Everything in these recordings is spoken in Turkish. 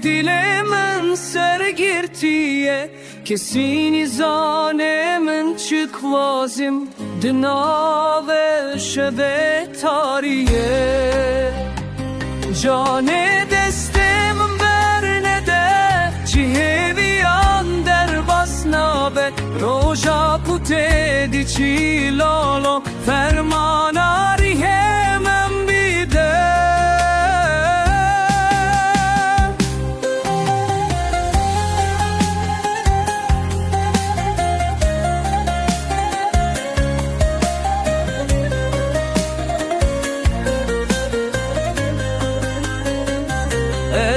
dilemen sergirtiye Kesini zanemen çıkvazim Dina ve şebe tariye Cane destem berne de Ciheviyan der basnabe Roja pute dici lolo Fermanari hemen bide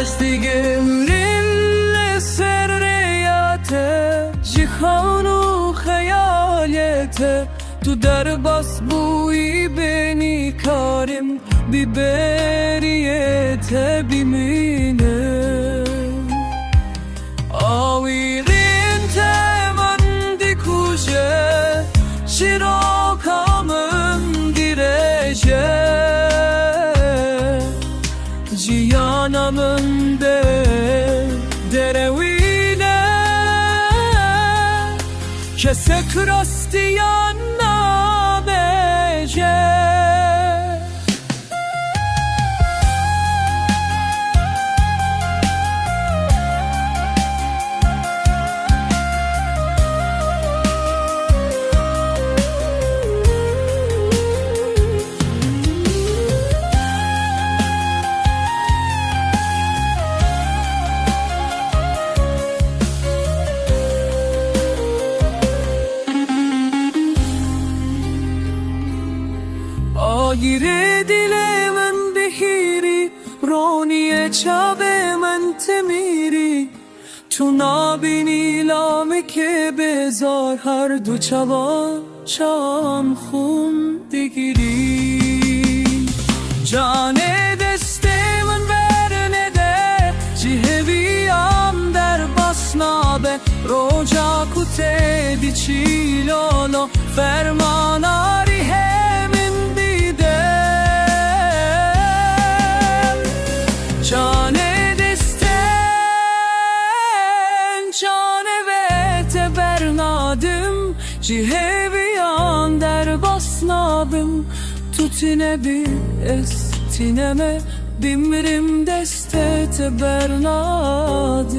Esti gemrinle serreyate Cihanu hayalete Tu derbas buyi beni karim Biberiyete bimine Avirin temandi kuje Şirokamın direce Cihanamın de derevine Kesek rastiyan nabece Gire dilemen behiri Roniye çave men temiri Tuna bini lameke bezar Her du çava çam khun digiri Cane destemen verne de Ciheviyam der basnabe Roja kute dici lolo Fermanari hemin Cane desten, cane ve tebernadım Ciheviyan der basnabım Tutine bir estineme Bimrim deste tebernadım